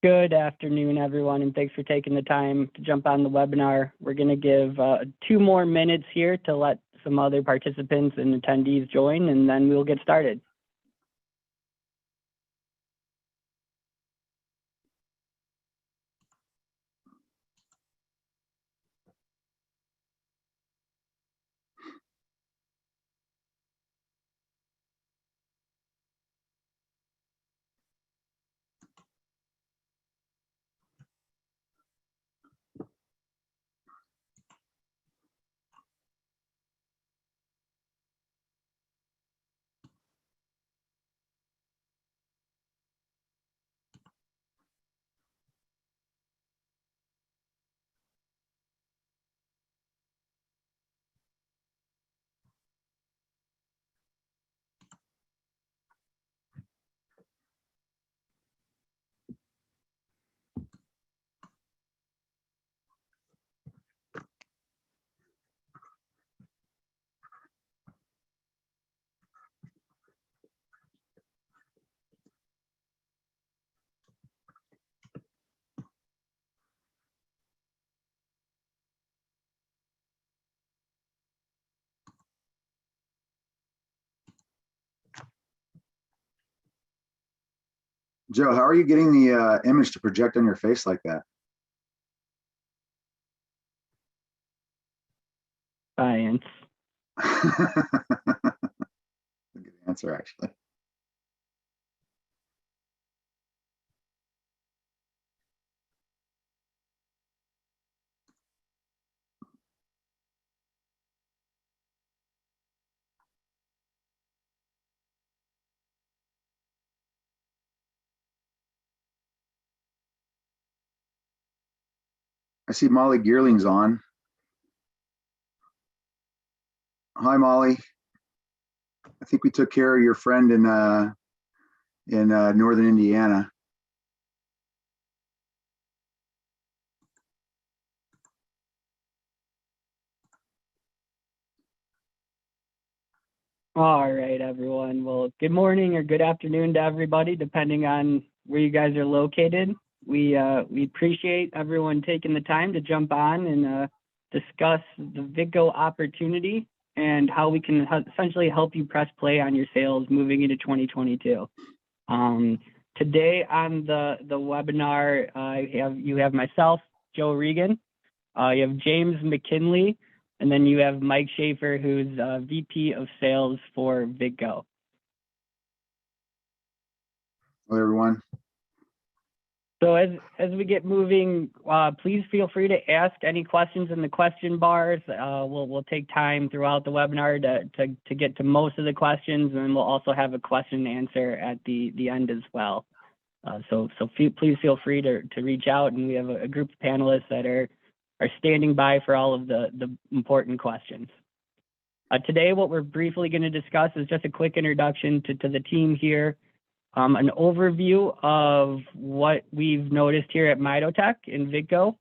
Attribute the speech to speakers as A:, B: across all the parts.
A: Good afternoon, everyone, and thanks for taking the time to jump on the webinar. We're going to give 2 more minutes here to let some other participants and attendees join, and then we'll get started.
B: Joe, how are you getting the image to project on your face like that?
A: Science.
B: Good answer, actually. I see Molly Gearling's on. Hi, Molly. I think we took care of your friend in northern Indiana.
A: All right, everyone. Well, good morning or good afternoon to everybody, depending on where you guys are located. We appreciate everyone taking the time to jump on and discuss the Vidgo opportunity and how we can essentially help you press play on your sales moving into 2022. Today on the webinar, you have myself, Joe Regan, you have James McKinley, and then you have Mike Schaefer, who's VP of Sales for Vidgo.
B: Hello, everyone.
A: So as we get moving, please feel free to ask any questions in the question bars. We'll take time throughout the webinar to get to most of the questions, and then we'll also have a question and answer at the end as well. So please feel free to reach out, and we have a group of panelists that are standing by for all of the important questions. Today, what we're briefly going to discuss is just a quick introduction to the team here. An overview of what we've noticed here at MitoTec in Vidgo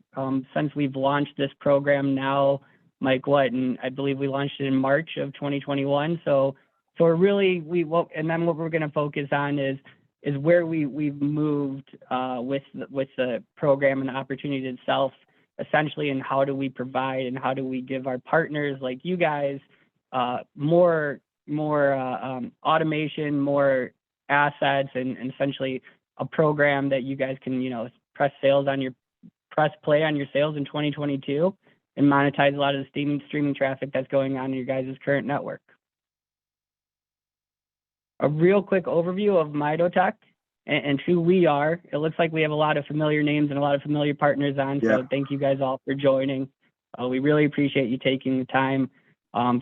A: since we've launched this program now, Mike, and I believe we launched it in March of 2021. So we're really, and then what we're going to focus on is where we've moved with the program and the opportunity itself, essentially, and how do we provide and how do we give our partners like you guys more automation, more assets, and essentially a program that you guys can, press play on your sales in 2022 and monetize a lot of the streaming traffic that's going on in your guys' current network. A real quick overview of MitoTec and who we are. It looks like we have a lot of familiar names and a lot of familiar partners on, so thank you guys all for joining. We really appreciate you taking the time.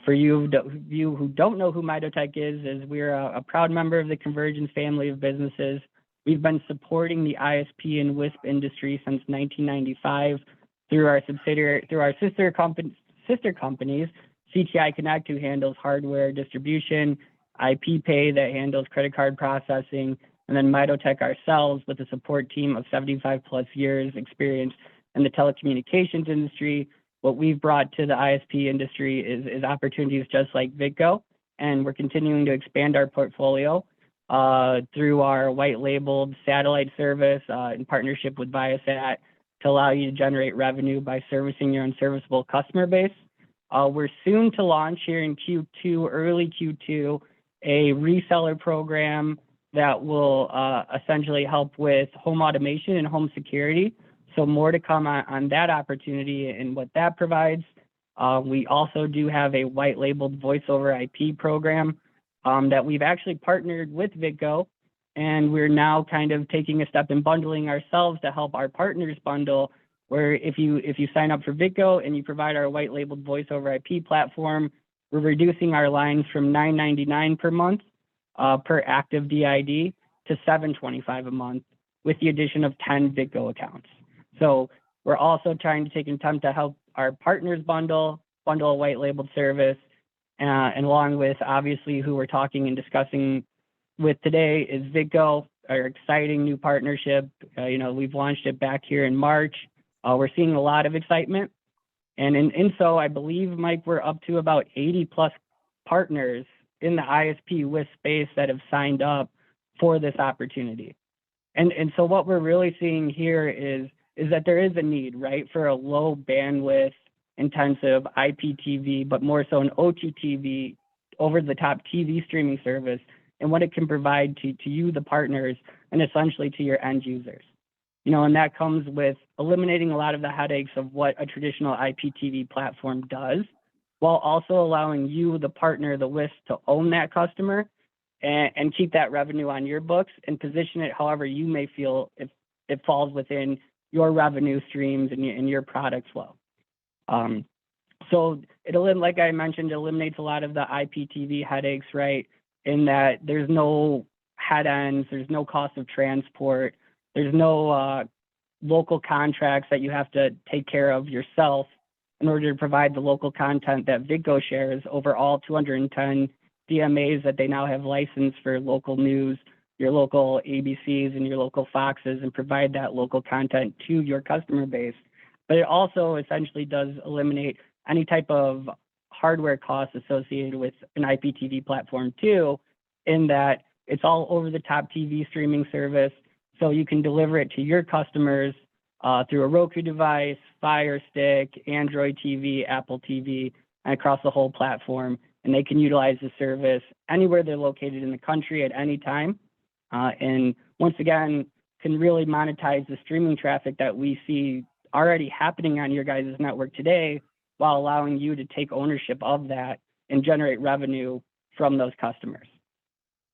A: For you who don't know who MitoTec is we're a proud member of the Convergence family of businesses. We've been supporting the ISP and WISP industry since 1995 through our sister companies, CTI Connect, who handles hardware distribution, IP Pay that handles credit card processing, and then MitoTec ourselves with a support team of 75+ years experience in the telecommunications industry. What we've brought to the ISP industry is opportunities just like Vidgo, and we're continuing to expand our portfolio. through our white labeled satellite service in partnership with Viasat to allow you to generate revenue by servicing your unserviceable customer base. We're soon to launch here in Q2, early Q2, a reseller program that will essentially help with home automation and home security. So more to come on that opportunity and what that provides. We also do have a white labeled voice over IP program that we've actually partnered with Vidgo, and we're now kind of taking a step in bundling ourselves to help our partners bundle, where if you sign up for Vidgo and you provide our white labeled voice over IP platform, we're reducing our lines from $9.99 per month per active DID to $7.25 a month with the addition of 10 Vidgo accounts. So we're also trying to take an attempt to help our partners bundle a white labeled service, and along with obviously who we're talking and discussing with today is Vidgo, our exciting new partnership. We've launched it back here in March. We're seeing a lot of excitement. And in so I believe, Mike, we're up to about 80 plus partners in the ISP WISP space that have signed up for this opportunity. And so what we're really seeing here is that there is a need, right, for a low bandwidth intensive IPTV, but more so an OTTV, over the top TV streaming service, and what it can provide to you, the partners, and essentially to your end users. And that comes with eliminating a lot of the headaches of what a traditional IPTV platform does, while also allowing you, the partner, the WISP, to own that customer and keep that revenue on your books and position it however you may feel if it falls within your revenue streams and your product flow. So like I mentioned, it eliminates a lot of the IPTV headaches, right? In that there's no head ends, there's no cost of transport, there's no local contracts that you have to take care of yourself in order to provide the local content that Vidgo shares over all 210 DMAs that they now have licensed for local news, your local ABCs and your local Foxes, and provide that local content to your customer base. But it also essentially does eliminate any type of hardware costs associated with an IPTV platform too, in that it's all over the top TV streaming service. So you can deliver it to your customers through a Roku device, Fire Stick, Android TV, Apple TV, and across the whole platform. And they can utilize the service anywhere they're located in the country at any time. And once again, can really monetize the streaming traffic that we see already happening on your guys' network today, while allowing you to take ownership of that and generate revenue from those customers.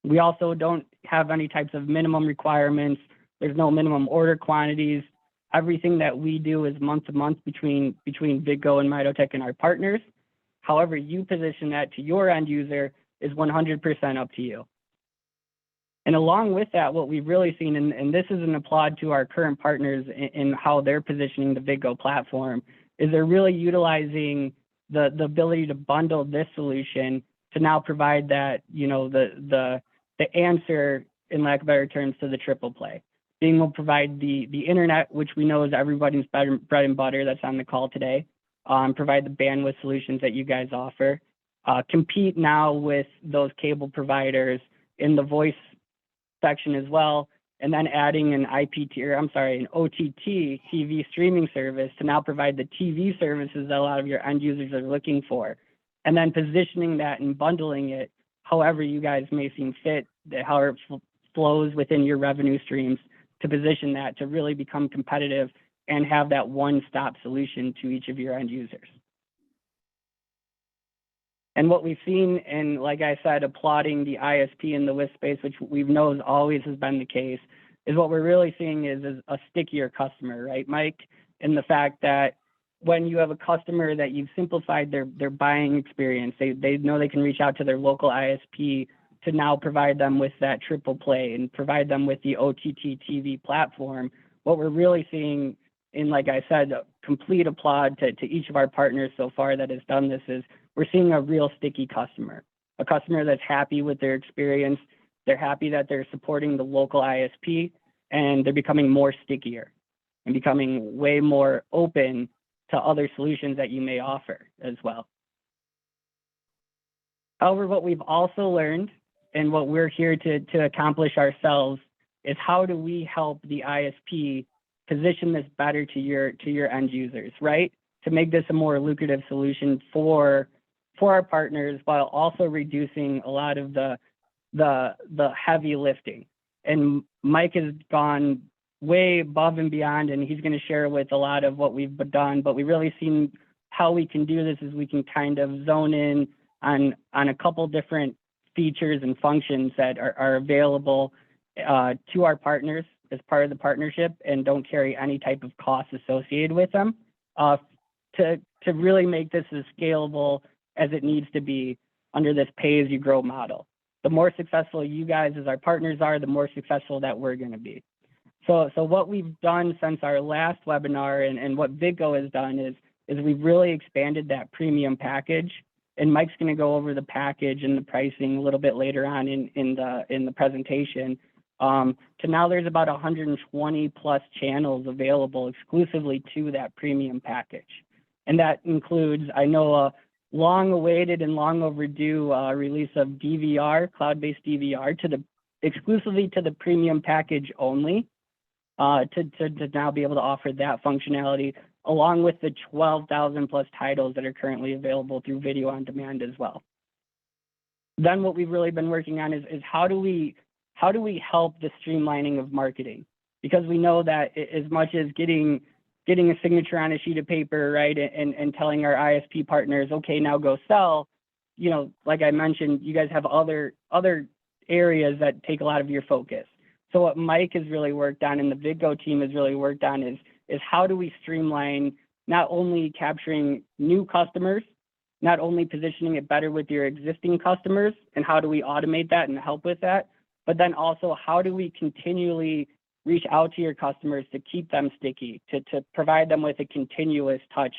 A: We also don't have any types of minimum requirements. There's no minimum order quantities. Everything that we do is month to month between Vidgo and MitoTec and our partners. However you position that to your end user is 100% up to you. And along with that, what we've really seen, and this is an applaud to our current partners in how they're positioning the Vidgo platform, is they're really utilizing the ability to bundle this solution to now provide that, the answer, in lack of better terms, to the triple play. Being able to provide the internet, which we know is everybody's bread and butter that's on the call today, provide the bandwidth solutions that you guys offer, compete now with those cable providers in the voice section as well, and then adding an an OTT TV streaming service to now provide the TV services that a lot of your end users are looking for, and then positioning that and bundling it however you guys may seem fit, how it flows within your revenue streams, to position that to really become competitive and have that one-stop solution to each of your end users. And what we've seen, and like I said, applauding the ISP in the WISP space, which we've known always has been the case, is what we're really seeing is a stickier customer, right, Mike? In the fact that when you have a customer that you've simplified their buying experience, they know they can reach out to their local ISP to now provide them with that triple play and provide them with the OTT TV platform. What we're really seeing, and like I said, complete applaud to each of our partners so far that has done this, is we're seeing a real sticky customer, a customer that's happy with their experience. They're happy that they're supporting the local ISP, and they're becoming more stickier and becoming way more open to other solutions that you may offer as well. However, what we've also learned and what we're here to accomplish ourselves is how do we help the ISP position this better to your end users, right? To make this a more lucrative solution for our partners while also reducing a lot of the heavy lifting. And Mike has gone way above and beyond, and he's going to share with a lot of what we've done, but we really seen how we can do this is we can kind of zone in on a couple different features and functions that are available to our partners as part of the partnership and don't carry any type of cost associated with them to really make this as scalable as it needs to be under this pay-as-you-grow model. The more successful you guys as our partners are, the more successful that we're going to be. So what we've done since our last webinar and what Vidgo has done is we've really expanded that premium package. And Mike's going to go over the package and the pricing a little bit later on in the presentation. To now there's about 120 plus channels available exclusively to that premium package. And that includes, I know, a long awaited and long overdue release of DVR, cloud-based DVR exclusively to the premium package only to now be able to offer that functionality along with the 12,000 plus titles that are currently available through video on demand as well. Then what we've really been working on is how do we help the streamlining of marketing? Because we know that as much as getting a signature on a sheet of paper, right, and telling our ISP partners, okay, now go sell, you know, like I mentioned, you guys have other areas that take a lot of your focus. So what Mike has really worked on and the Vidgo team has really worked on is how do we streamline not only capturing new customers, not only positioning it better with your existing customers, and how do we automate that and help with that, but then also how do we continually reach out to your customers to keep them sticky, to provide them with a continuous touch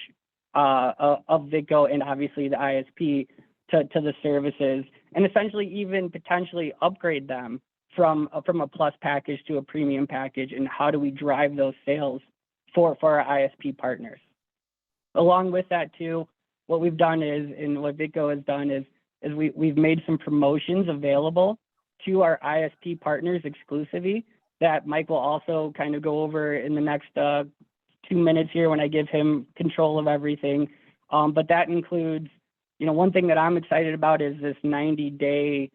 A: of Vidgo and obviously the ISP to the services, and essentially even potentially upgrade them from a plus package to a premium package, and how do we drive those sales for our ISP partners. Along with that too, what we've done is, and what Vidgo has done is we've made some promotions available to our ISP partners exclusively that Mike will also kind of go over in the next 2 minutes here when I give him control of everything. But that includes, you know, one thing that I'm excited about is this 90-day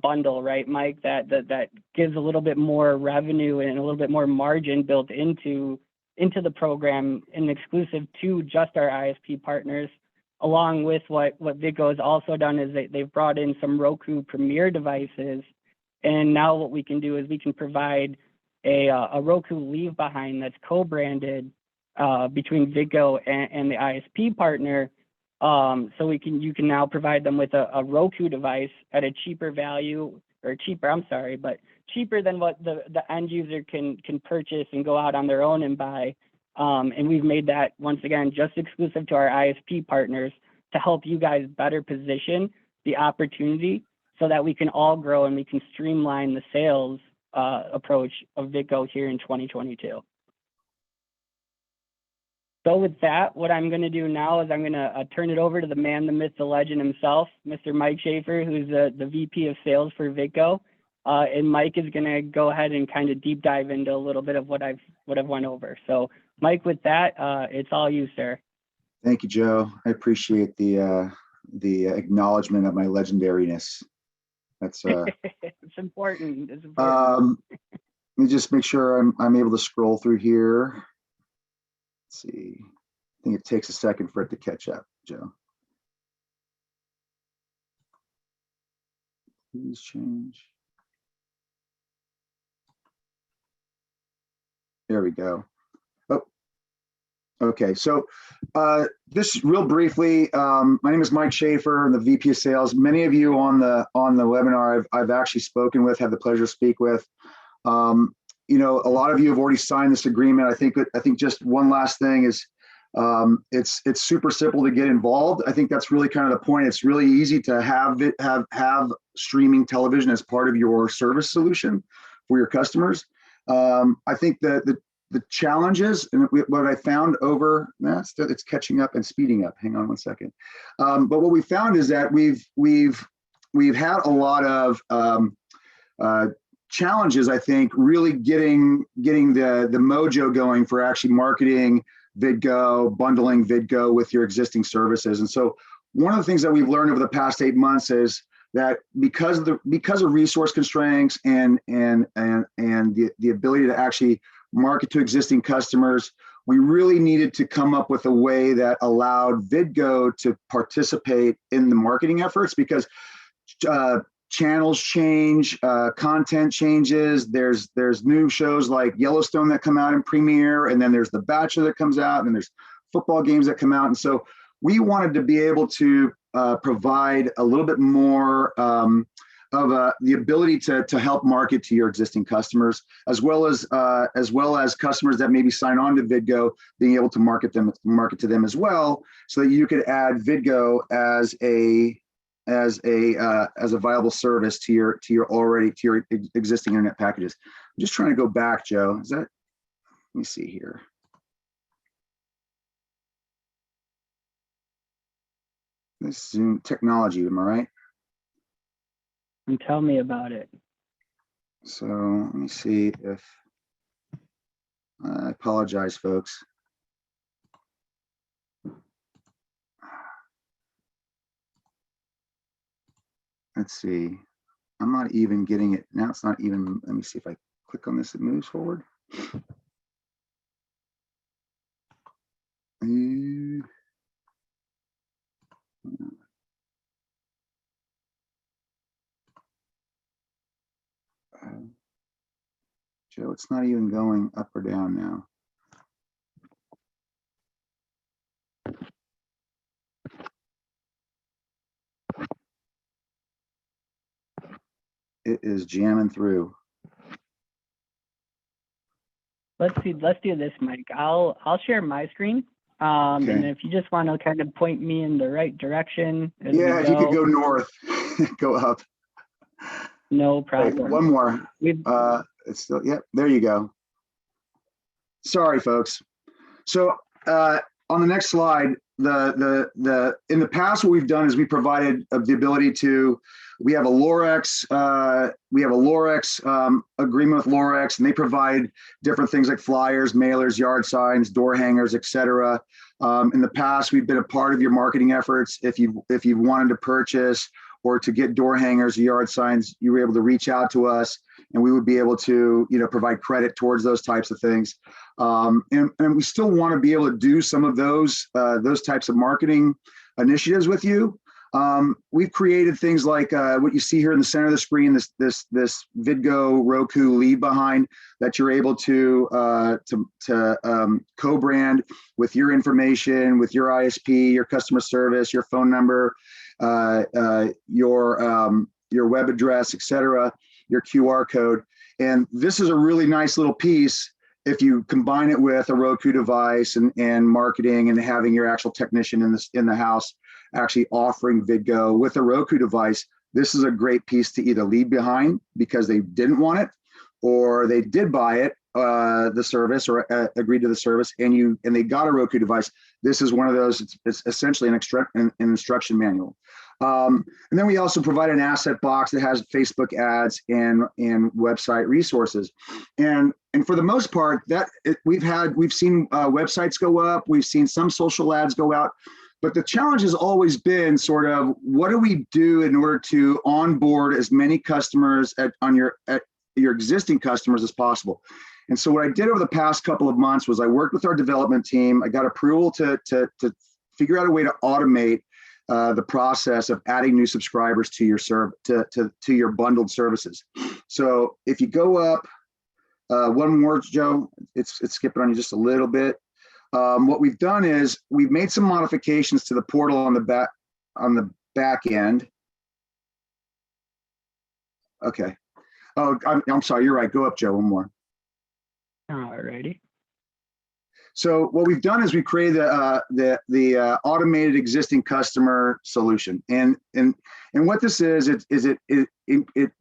A: bundle, right, Mike, that gives a little bit more revenue and a little bit more margin built into the program and exclusive to just our ISP partners, along with what Vidgo has also done is they've brought in some Roku Premier devices. And now what we can do is we can provide a Roku leave behind that's co-branded between Vidgo and the ISP partner. So you can now provide them with a Roku device at a cheaper value, or cheaper than what the end user can purchase and go out on their own and buy. And we've made that, once again, just exclusive to our ISP partners to help you guys better position the opportunity so that we can all grow and we can streamline the sales approach of Vidgo here in 2022. So with that, what I'm going to do now is I'm going to turn it over to the man, the myth, the legend himself, Mr. Mike Schaefer, who's the VP of Sales for Vidgo. And Mike is going to go ahead and kind of deep dive into a little bit of what I've went over. So Mike, with that, it's all you, sir.
B: Thank you, Joe. I appreciate the acknowledgement of my legendariness. That's
A: it's important. It's important.
B: Let me just make sure I'm able to scroll through here. Let's see. I think it takes a second for it to catch up, Joe. Please change. There we go. Oh, okay. So just real briefly, my name is Mike Schaefer. I'm the VP of Sales. Many of you on the webinar I've actually spoken with, had the pleasure to speak with. You know, a lot of you have already signed this agreement. I think just one last thing is it's super simple to get involved. I think that's really kind of the point. It's really easy to have streaming television as part of your service solution for your customers. I think that the challenges and what I found over it's catching up and speeding up. Hang on one second. But what we found is that we've we've had a lot of challenges, I think, really getting the mojo going for actually marketing Vidgo, bundling Vidgo with your existing services. And so one of the things that we've learned over the past 8 months is that because of resource constraints and the ability to actually market to existing customers, we really needed to come up with a way that allowed Vidgo to participate in the marketing efforts, because channels change, content changes. There's new shows like Yellowstone that come out in premiere, and then there's The Bachelor that comes out, and then there's football games that come out. And so we wanted to be able to provide a little bit more of the ability to help market to your existing customers, as well as customers that maybe sign on to Vidgo, being able to market to them as well, so that you could add Vidgo as a viable service to your existing internet packages. I'm just trying to go back, Joe. Let me see here. This Zoom technology, am I right?
A: And tell me about it.
B: So let me see if, I apologize, folks. Let's see. I'm not even getting it. Now it's not even, let me see if I click on this, it moves forward. Joe, it's not even going up or down now. It is jamming through.
A: Let's do this, Mike. I'll share my screen.
B: Okay.
A: And if you just want to kind of point me in the right direction.
B: Yeah, if you could go north, go up.
A: No
B: Wait,
A: problem.
B: one more. It's still, yep, there you go. Sorry, folks. So on the next slide, in the past, what we've done is we provided the ability to, we have a Lorex agreement with Lorex, and they provide different things like flyers, mailers, yard signs, door hangers, etc. In the past, we've been a part of your marketing efforts. If you wanted to purchase or to get door hangers or yard signs, you were able to reach out to us, and we would be able to, provide credit towards those types of things. And we still want to be able to do some of those types of marketing initiatives with you. We've created things like what you see here in the center of the screen, this Vidgo Roku leave behind that you're able to co-brand with your information, with your ISP, your customer service, your phone number, your web address, etc., your QR code. And this is a really nice little piece if you combine it with a Roku device and marketing and having your actual technician in the house actually offering Vidgo with a Roku device. This is a great piece to either leave behind because they didn't want it, or they did buy it, the service, or agreed to the service, and they got a Roku device. This is one of those. It's essentially an instruction manual. And then we also provide an asset box that has Facebook ads and website resources. And for the most part, we've seen websites go up. We've seen some social ads go out. But the challenge has always been sort of, what do we do in order to onboard as many customers at your existing customers as possible? And so what I did over the past couple of months was I worked with our development team. I got approval to figure out a way to automate the process of adding new subscribers to your to your bundled services. So if you go up one more, Joe, it's skipping on you just a little bit. What we've done is we've made some modifications to the portal on the back end. Okay. Oh, I'm sorry. You're right. Go up, Joe. One more.
A: All righty.
B: So what we've done is we created the automated existing customer solution, and And what this is, it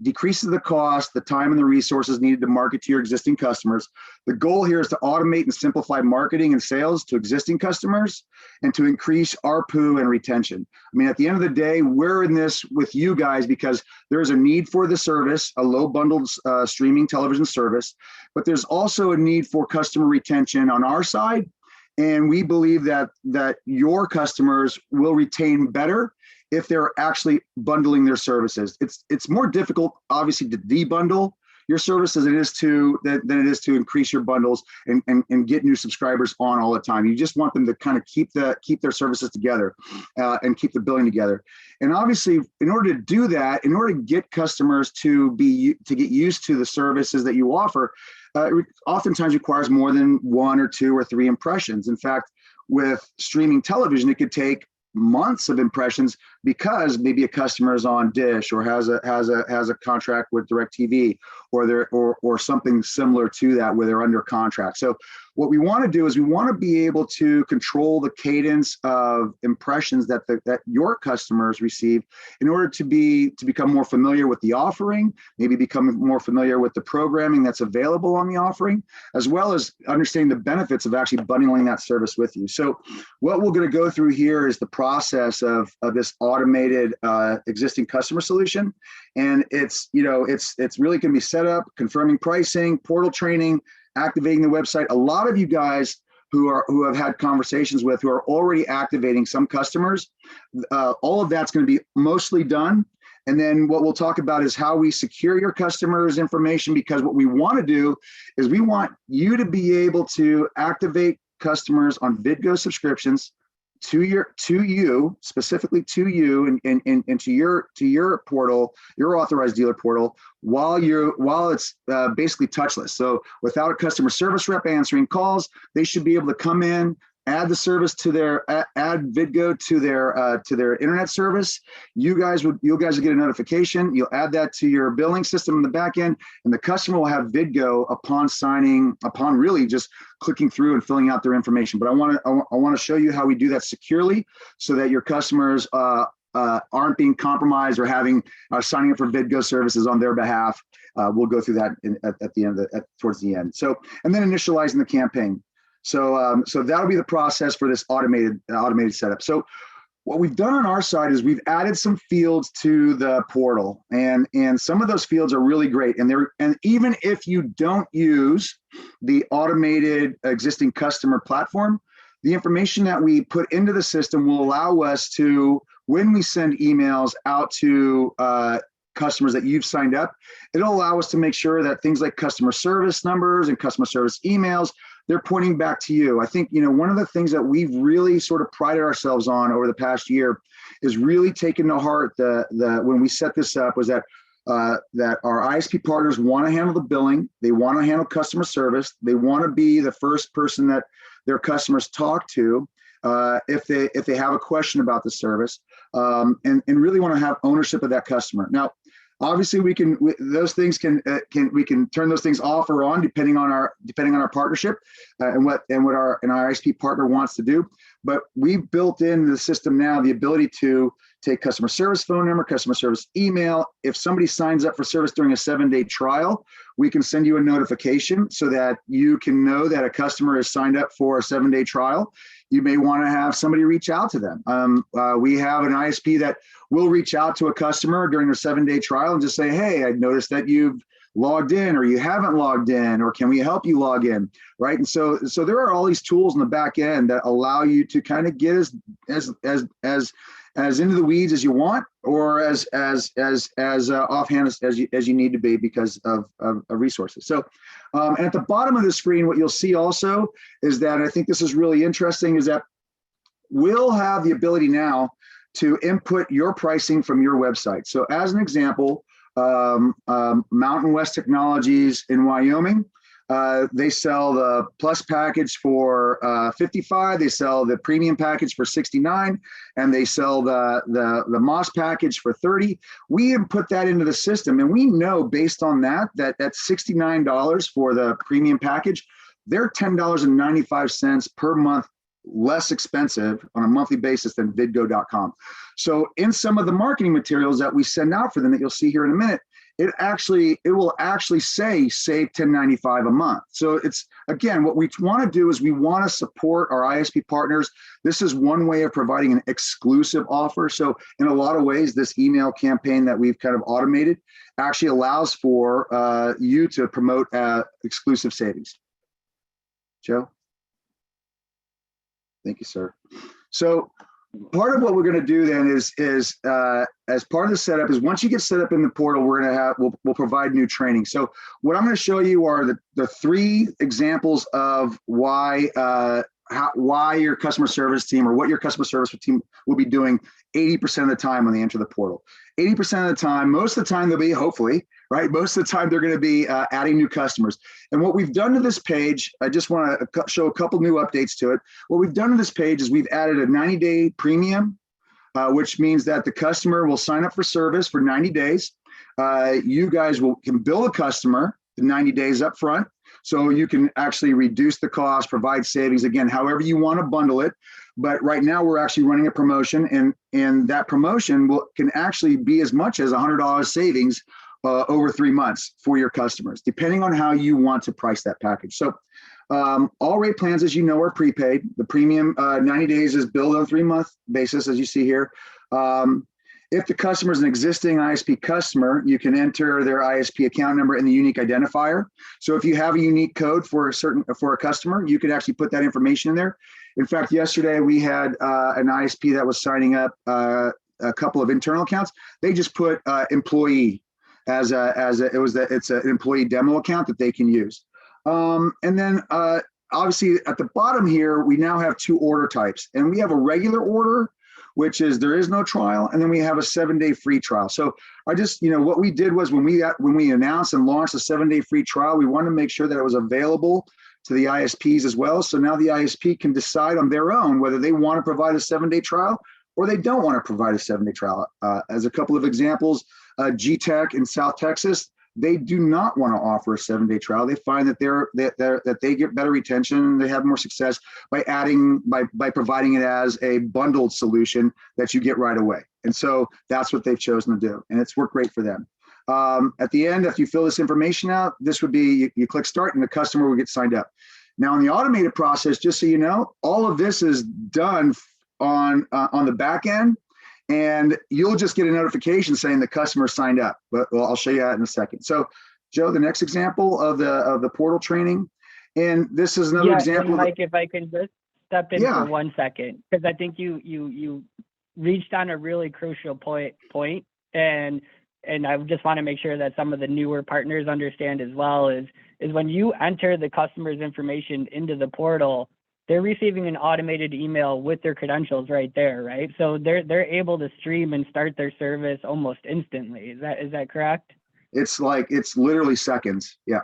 B: decreases the cost, the time, and the resources needed to market to your existing customers. The goal here is to automate and simplify marketing and sales to existing customers and to increase ARPU and retention. I mean, at the end of the day, we're in this with you guys because there's a need for the service, a low bundled streaming television service, but there's also a need for customer retention on our side. And we believe that your customers will retain better if they're actually bundling their services. It's more difficult, obviously, to debundle your services than it is to increase your bundles and get new subscribers on all the time. You just want them to kind of keep their services together and keep the billing together. And obviously, in order to do that, in order to get customers to get used to the services that you offer, it oftentimes requires more than 1 or 2 or 3 impressions. In fact, with streaming television, it could take months of impressions because maybe a customer is on Dish or has a contract with DirecTV or something similar to that where they're under contract. So what we want to do is we want to be able to control the cadence of impressions that your customers receive in order to become more familiar with the offering, maybe become more familiar with the programming that's available on the offering, as well as understanding the benefits of actually bundling that service with you. So what we're going to go through here is the process of this automated existing customer solution. And it's really going to be set up, confirming pricing, portal training, activating the website. A lot of you guys who have had conversations with, who are already activating some customers, all of that's going to be mostly done. And then what we'll talk about is how we secure your customers' information, because what we want to do is we want you to be able to activate customers on Vidgo subscriptions to you specifically to you and to your portal, your authorized dealer portal, while it's basically touchless. So without a customer service rep answering calls, they should be able to come in, add the service to add Vidgo to their internet service. You guys will get a notification. You'll add that to your billing system in the back end, and the customer will have Vidgo upon really just clicking through and filling out their information. But I want to show you how we do that securely so that your customers aren't being compromised or signing up for Vidgo services on their behalf. We'll go through that at the end towards the end. So, and then initializing the campaign. So that'll be the process for this automated setup. So what we've done on our side is we've added some fields to the portal, and some of those fields are really great. And even if you don't use the automated existing customer platform, the information that we put into the system will allow us to, when we send emails out to customers that you've signed up, it'll allow us to make sure that things like customer service numbers and customer service emails, they're pointing back to you. I think, one of the things that we've really sort of prided ourselves on over the past year is really taking to heart when we set this up was that our ISP partners want to handle the billing, they want to handle customer service, they want to be the first person that their customers talk to if they have a question about the service, and really want to have ownership of that customer. Now, obviously, we can turn those things off or on depending on our partnership and what our ISP partner wants to do. But we've built into the system now the ability to take customer service phone number, customer service email. If somebody signs up for service during a 7-day trial, we can send you a notification so that you can know that a customer is signed up for a 7-day trial. You may want to have somebody reach out to them. We have an ISP that will reach out to a customer during their 7-day trial and just say, hey, I noticed that you've logged in or you haven't logged in, or can we help you log in, right? And so there are all these tools in the back end that allow you to kind of get as into the weeds as you want, or as offhand as you need to be because of resources. So, and at the bottom of the screen, what you'll see also is that, and I think this is really interesting, is that we'll have the ability now to input your pricing from your website. So as an example, Mountain West Technologies in Wyoming, they sell the Plus package for $55. They sell the Premium package for $69, and they sell the Moss package for $30. We input that into the system, and we know based on that $69 for the Premium package, they're $10.95 per month less expensive on a monthly basis than Vidgo.com. So in some of the marketing materials that we send out for them that you'll see here in a minute, it will actually say save $10.95 a month. So it's, again, what we want to do is we want to support our ISP partners. This is one way of providing an exclusive offer. So in a lot of ways, this email campaign that we've kind of automated actually allows for you to promote exclusive savings. Joe? Thank you, sir. So part of what we're going to do then is as part of the setup is once you get set up in the portal, we'll provide new training. So what I'm going to show you are the 3 examples of why your customer service team or what your customer service team will be doing 80% of the time when they enter the portal. 80% of the time, most of the time they'll be, hopefully, right? Most of the time they're going to be adding new customers. And what we've done to this page, I just want to show a couple new updates to it. What we've done to this page is we've added a 90-day premium, which means that the customer will sign up for service for 90 days. You guys can bill a customer the 90 days up front. So you can actually reduce the cost, provide savings, again, however you want to bundle it. But right now we're actually running a promotion, and that promotion can actually be as much as $100 savings over 3 months for your customers, depending on how you want to price that package. So all rate plans, as you know, are prepaid. The premium 90 days is billed on a 3-month basis, as you see here. If the customer is an existing ISP customer, you can enter their ISP account number in the unique identifier. So if you have a unique code for a customer, you could actually put that information in there. In fact, yesterday we had an ISP that was signing up a couple of internal accounts. They just put employee it's an employee demo account that they can use. And then obviously at the bottom here, we now have 2 order types, and we have a regular order, which is there is no trial, and then we have a 7-day free trial. So I just, what we did was when we announced and launched a 7-day free trial, we wanted to make sure that it was available to the ISPs as well. So now the ISP can decide on their own whether they want to provide a 7-day trial or they don't want to provide a 7-day trial. As a couple of examples, GTech in South Texas, they do not want to offer a 7-day trial. They find that they get better retention, they have more success by providing it as a bundled solution that you get right away. And so that's what they've chosen to do, and it's worked great for them. At the end, if you fill this information out, this would be you click start and the customer will get signed up. Now in the automated process, just so you know, all of this is done on the back end. And you'll just get a notification saying the customer signed up. But I'll show you that in a second. So, Joe, the next example of the portal training, and this is another example.
A: Mike, if I can just step in for 1 second, because I think you reached on a really crucial point, and I just want to make sure that some of the newer partners understand as well is when you enter the customer's information into the portal, they're receiving an automated email with their credentials right there, right? So they're able to stream and start their service almost instantly. Is that correct?
B: It's literally seconds. Yeah.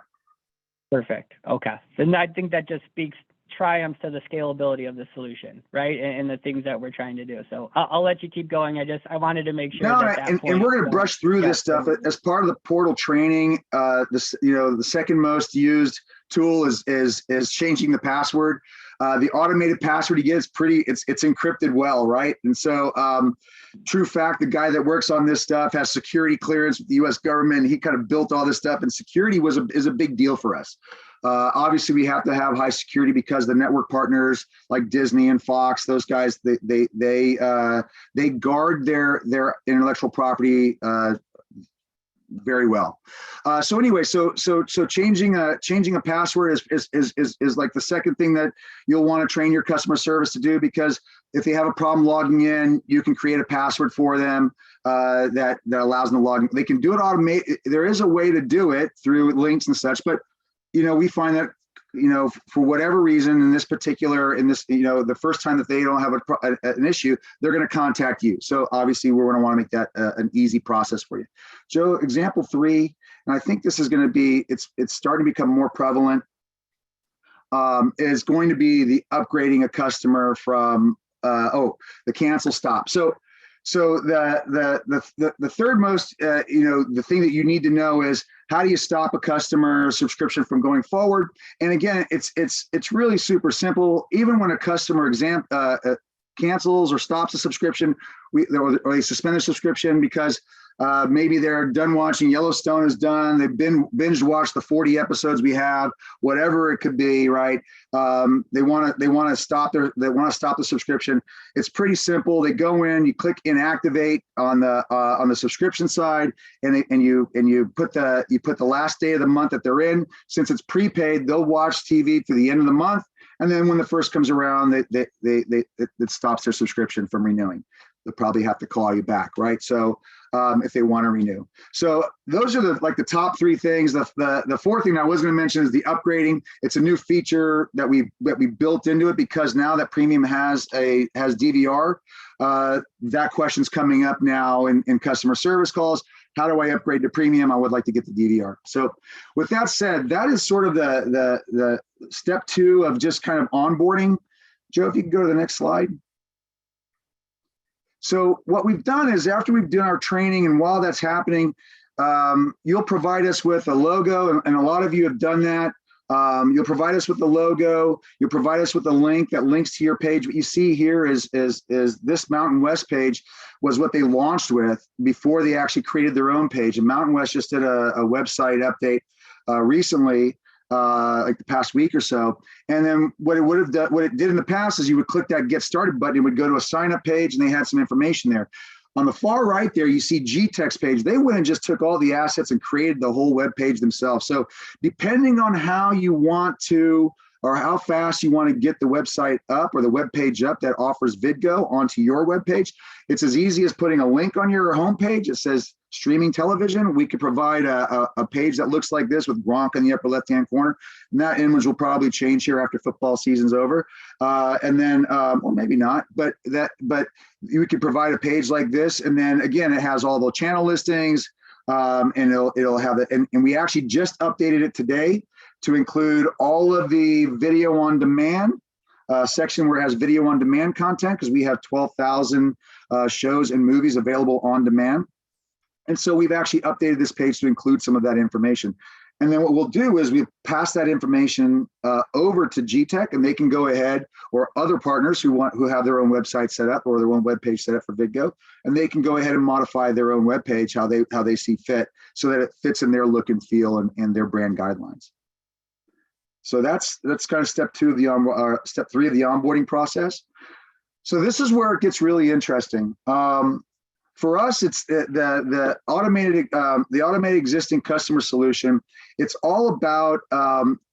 A: Perfect. Okay. And I think that just speaks triumphs to the scalability of the solution, right? And the things that we're trying to do. So I'll let you keep going. I wanted to make sure.
B: And we're going to brush through this stuff as part of the portal training. The second most used tool is changing the password. The automated password you get is it's encrypted well, right? And so true fact, the guy that works on this stuff has security clearance with the US government. He kind of built all this stuff, and security is a big deal for us. Obviously we have to have high security because the network partners like Disney and Fox, those guys, they guard their intellectual property very well. So anyway, so changing a password is like the second thing that you'll want to train your customer service to do, because if they have a problem logging in, you can create a password for them that allows them to log in. They can do it automated. There is a way to do it through links and such, but we find that for whatever reason the first time that they don't have an issue, they're going to contact you. So obviously we're going to want to make that an easy process for you. Joe, example 3, and I think this is going to be, it's starting to become more prevalent, is going to be the upgrading a customer from, the cancel stop. So the third most, the thing that you need to know is how do you stop a customer subscription from going forward? And again, it's really super simple. Even when a customer cancels or stops a subscription, or they suspend a subscription because maybe they're done watching Yellowstone is done. They've binge watched the 40 episodes we have, whatever it could be, right? They want to stop the subscription. It's pretty simple. They go in, you click inactivate on the subscription side, and you put the last day of the month that they're in. Since it's prepaid, they'll watch TV to the end of the month. And then when the first comes around, it stops their subscription from renewing. They'll probably have to call you back, right? So if they want to renew. So those are the top three things. The fourth thing I was going to mention is the upgrading. It's a new feature that we built into it, because now that Premium has DVR, that question's coming up now in customer service calls. How do I upgrade to Premium? I would like to get the DVR. So with that said, that is sort of the step two of just kind of onboarding. Joe, if you can go to the next slide. So what we've done is, after we've done our training, and while that's happening, you'll provide us with a logo, and a lot of you have done that. You'll provide us with the logo. You'll provide us with a link that links to your page. What you see here is this Mountain West page was what they launched with before they actually created their own page. And Mountain West just did a website update recently, like the past week or so. And then what it did in the past is you would click that Get Started button. It would go to a sign up page, and they had some information there. On the far right there, you see GTEC's page. They went and just took all the assets and created the whole web page themselves. So depending on how you want to, or how fast you want to get the website up, or the web page up that offers Vidgo onto your web page, it's as easy as putting a link on your homepage. It says streaming television. We could provide a page that looks like this with Gronk in the upper left-hand corner. And that image will probably change here after football season's over. And then, or maybe not, but you could provide a page like this. And then again, it has all the channel listings, and it'll have it. And we actually just updated it today to include all of the video on demand section, where it has video on demand content, because we have 12,000 shows and movies available on demand. And so we've actually updated this page to include some of that information. And then what we'll do is we pass that information over to GTEC, and they can go ahead, or other partners who have their own website set up, or their own web page set up for Vidgo, and they can go ahead and modify their own web page how they see fit, so that it fits in their look and feel and their brand guidelines. So that's kind of step three of the onboarding process. So this is where it gets really interesting. For us, it's the automated existing customer solution. It's all about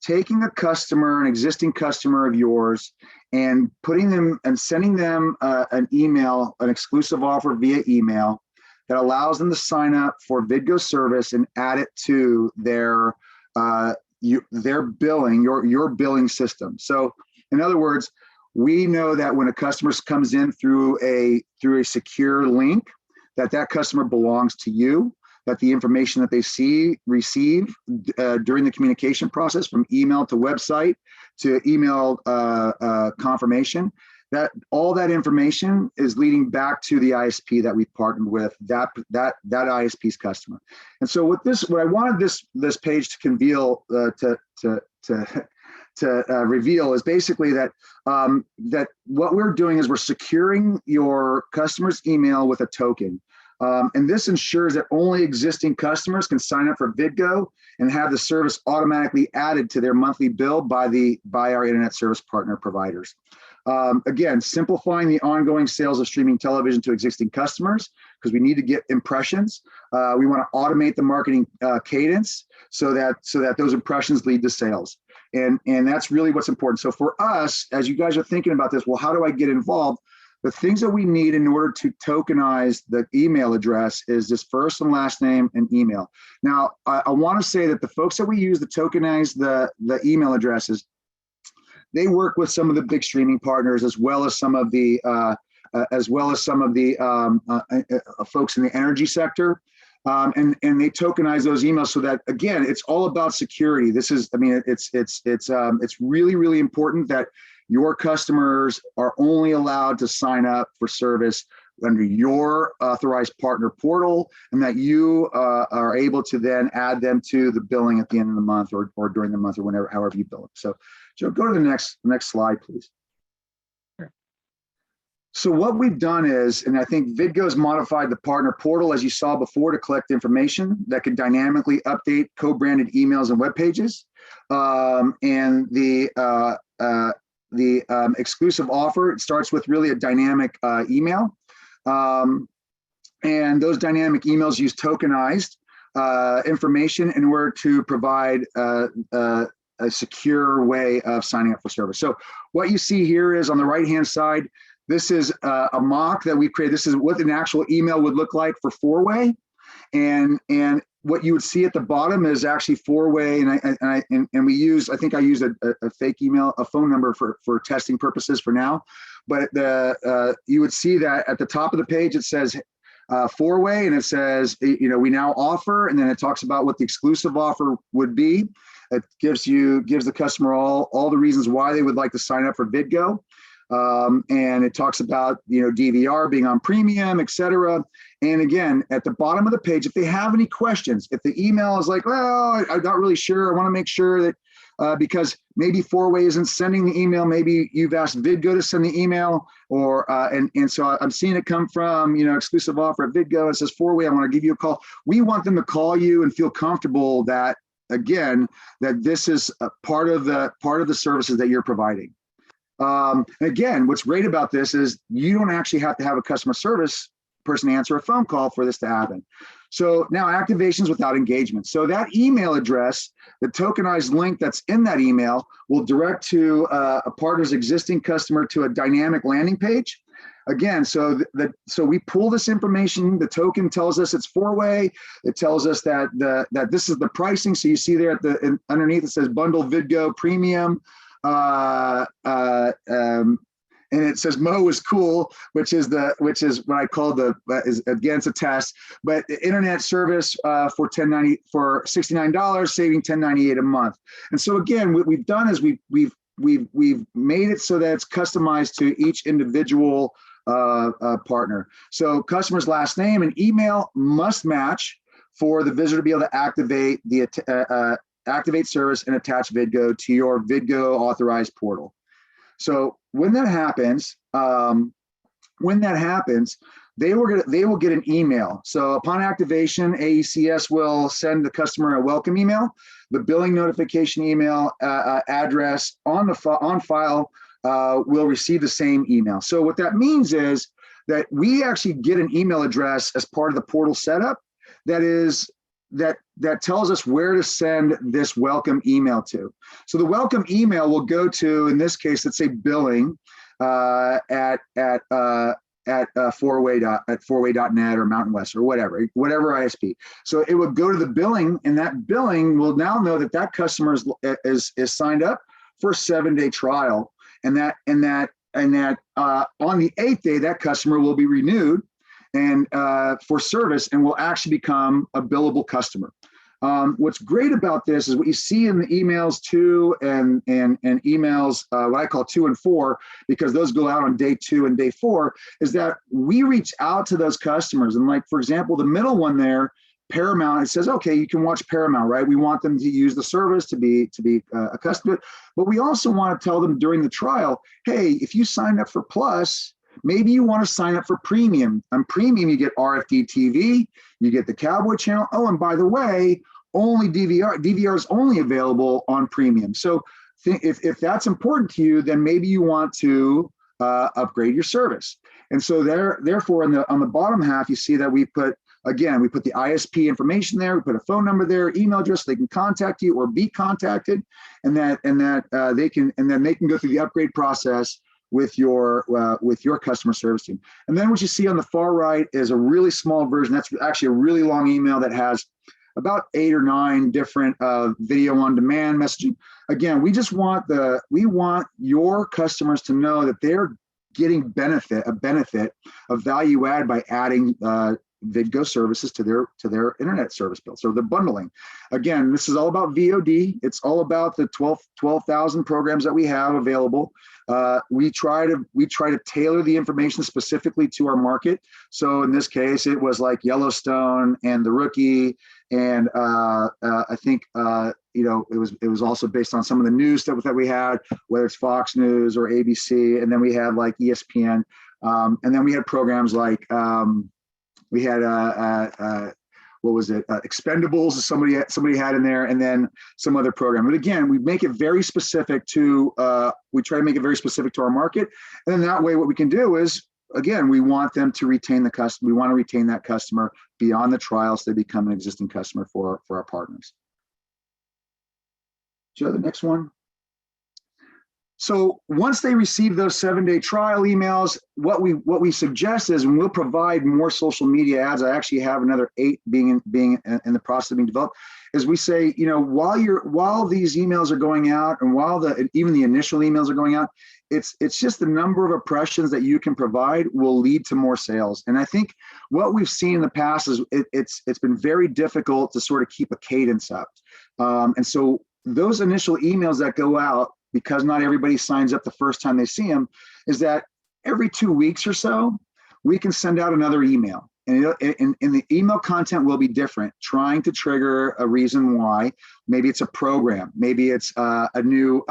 B: taking an existing customer of yours, and putting them and sending them an email, an exclusive offer via email that allows them to sign up for Vidgo service and add it to their billing, your billing system. So in other words, we know that when a customer comes in through a secure link, that customer belongs to you, that the information that they receive during the communication process, from email to website to email confirmation, that all that information is leading back to the ISP that we've partnered with, that ISP's customer. And so what I wanted this page to conveal, to reveal, is basically that what we're doing is we're securing your customer's email with a token. And this ensures that only existing customers can sign up for Vidgo and have the service automatically added to their monthly bill by our internet service partner providers. Again, simplifying the ongoing sales of streaming television to existing customers, because we need to get impressions. We want to automate the marketing cadence so that those impressions lead to sales. And that's really what's important. So for us, as you guys are thinking about this, well, how do I get involved? The things that we need in order to tokenize the email address is this first and last name and email. Now, I want to say that the folks that we use to tokenize the email addresses, they work with some of the big streaming partners, as well as some of the folks in the energy sector. And they tokenize those emails so that, again, it's all about security. It's really, really important that your customers are only allowed to sign up for service under your authorized partner portal, and that you are able to then add them to the billing at the end of the month or during the month or whenever, however you bill them. So Joe, go to the next slide, please. So what we've done is, and I think Vidgo's modified the partner portal, as you saw before, to collect information that could dynamically update co-branded emails and web pages. And the exclusive offer, it starts with really a dynamic email. And those dynamic emails use tokenized information in order to provide a secure way of signing up for service. So what you see here is on the right-hand side, this is a mock that we created. This is what an actual email would look like for four-way. And what you would see at the bottom is actually four-way. And we use, I think I used a fake email, a phone number for testing purposes for now. But you would see that at the top of the page, it says four-way, and it says, we now offer, and then it talks about what the exclusive offer would be. It gives the customer all the reasons why they would like to sign up for Vidgo. And it talks about, DVR being on premium, et cetera. And again, at the bottom of the page, if they have any questions, if the email is like, well, I'm not really sure, I want to make sure that because maybe four-way isn't sending the email, maybe you've asked Vidgo to send the email, or and so I'm seeing it come from, exclusive offer at Vidgo. It says four-way, I want to give you a call. We want them to call you and feel comfortable that, again, that this is a part of the services that you're providing. Again, what's great about this is you don't actually have to have a customer service person answer a phone call for this to happen. So now activations without engagement. So that email address, the tokenized link that's in that email, will direct to a partner's existing customer to a dynamic landing page. Again, so we pull this information. The token tells us it's four-way. It tells us that this is the pricing. So you see there underneath it says bundle Vidgo premium. And it says Mo is cool, which is what I call is again, it's a test, but the internet service for $69, saving $10.98 a month. And so again, what we've done is we've made it so that it's customized to each individual partner. So customer's last name and email must match for the visitor to be able to activate the activate service and attach Vidgo to your Vidgo authorized portal. So when that happens, they will get an email. So upon activation, AECS will send the customer a welcome email. The billing notification email address on file will receive the same email. So what that means is that we actually get an email address as part of the portal setup that tells us where to send this welcome email to. So the welcome email will go to, in this case, let's say billing at fourway.net or Mountain West or whatever ISP. So it would go to the billing, and that billing will now know that customer is signed up for a 7-day trial, and that on the 8th day that customer will be renewed and for service and will actually become a billable customer. What's great about this is what you see in the emails 2 and emails, what I call 2 and 4, because those go out on day 2 and day 4, is that we reach out to those customers. And like, for example, the middle one there, Paramount, it says, okay, you can watch Paramount, right? We want them to use the service to be accustomed to it. But we also want to tell them during the trial, hey, if you sign up for Plus, maybe you want to sign up for Premium. On Premium, you get RFD TV, you get the Cowboy Channel. Oh, and by the way, only DVR is only available on Premium. So if that's important to you, then maybe you want to upgrade your service. And so therefore, on the bottom half, you see that we put the ISP information there. We put a phone number there, email address, so they can contact you or be contacted, and then they can go through the upgrade process with your customer service team. And then what you see on the far right is a really small version. That's actually a really long email that has about 8 or 9 different video on demand messaging. Again, we want your customers to know that they're getting a benefit of value add by adding Vidgo services to their internet service bill. So they're bundling. Again, this is all about VOD. It's all about the 12,000 programs that we have available. We try to tailor the information specifically to our market. So in this case, it was like Yellowstone and The Rookie, and I think it was also based on some of the news stuff that we had, whether it's Fox News or ABC, and then we had like ESPN, and then we had programs like we had what was it? Expendables, somebody had in there, and then some other program. But again, we make it very specific to, we try to make it very specific to our market. And then that way, what we can do is, again, we want them to retain the customer. We want to retain that customer beyond the trial so they become an existing customer for our partners. Joe, the next one. So once they receive those 7-day trial emails, what we suggest is, and we'll provide more social media ads. I actually have another 8 being in the process of being developed. Is we say, while these emails are going out, and while even the initial emails are going out, it's just the number of impressions that you can provide will lead to more sales. And I think what we've seen in the past is it's been very difficult to sort of keep a cadence up. And so those initial emails that go out, because not everybody signs up the first time they see them, is that every 2 weeks or so, we can send out another email. And the email content will be different, trying to trigger a reason why. Maybe it's a program, maybe it's a new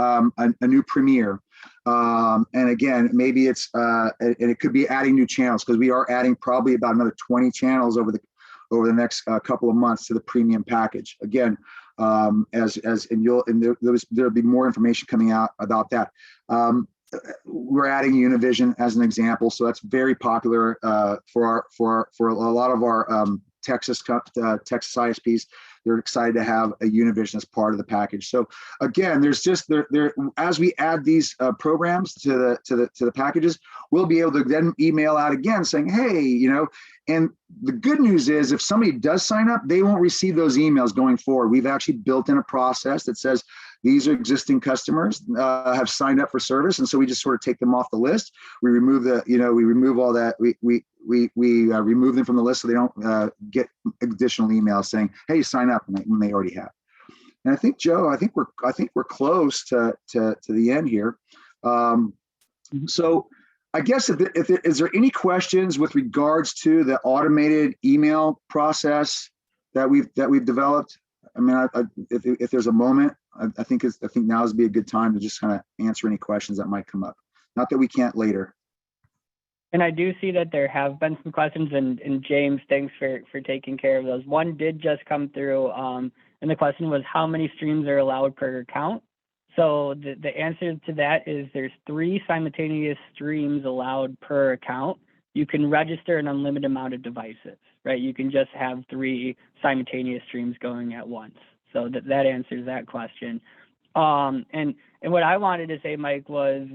B: premiere. And again, maybe it's, and it could be adding new channels, because we are adding probably about another 20 channels over the next couple of months to the premium package. Again, there'll be more information coming out about that. We're adding Univision as an example, so that's very popular for a lot of our Texas ISPs. They're excited to have a Univision as part of the package. So again, there's just as we add these programs to the packages, we'll be able to then email out again saying, hey, and the good news is, if somebody does sign up, they won't receive those emails going forward. We've actually built in a process that says these are existing customers have signed up for service, and so we just sort of take them off the list. We remove we remove all that. We remove them from the list so they don't get additional emails saying, "Hey, sign up," when they already have. And I think, Joe, I think we're close to the end here. So I guess is there any questions with regards to the automated email process that we've developed? I mean, if there's a moment, I think now would be a good time to just kind of answer any questions that might come up. Not that we can't later.
A: And I do see that there have been some questions, and James, thanks for taking care of those. One did just come through, and the question was, how many streams are allowed per account? So the answer to that is there's 3 simultaneous streams allowed per account. You can register an unlimited amount of devices, right? You can just have 3 simultaneous streams going at once. So that answers that question. And what I wanted to say, Mike, was,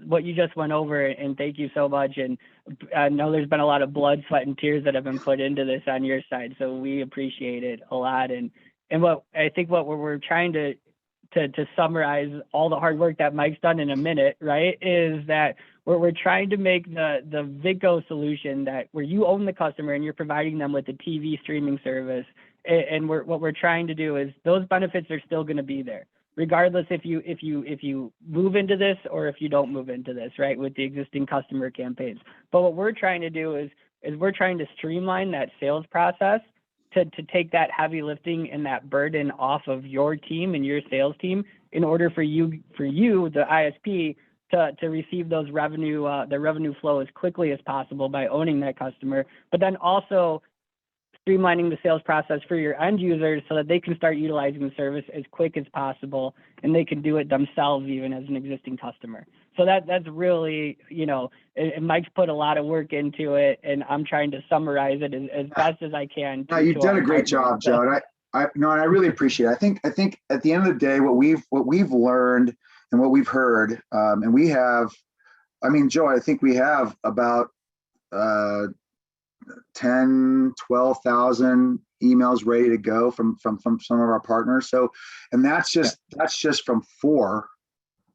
A: what you just went over, and thank you so much. And I know there's been a lot of blood, sweat, and tears that have been put into this on your side, so we appreciate it a lot. And what I think what we're trying to summarize all the hard work that Mike's done in a minute, right, is that we're trying to make the Vidgo solution that where you own the customer and you're providing them with a TV streaming service. And what we're trying to do is those benefits are still going to be there, regardless if you move into this or if you don't move into this, right, with the existing customer campaigns. But what we're trying to do is we're trying to streamline that sales process to take that heavy lifting and that burden off of your team and your sales team in order for you, the ISP, to receive those the revenue flow as quickly as possible by owning that customer, but then also streamlining the sales process for your end users so that they can start utilizing the service as quick as possible, and they can do it themselves even as an existing customer. So that's really, and Mike's put a lot of work into it, and I'm trying to summarize it as best as I can.
B: You've done a great job, Joe. And I really appreciate it. I think at the end of the day, what we've learned and what we've heard, and we have, Joe, I think we have about 10, 12,000 emails ready to go from some of our partners. So, and that's just from 4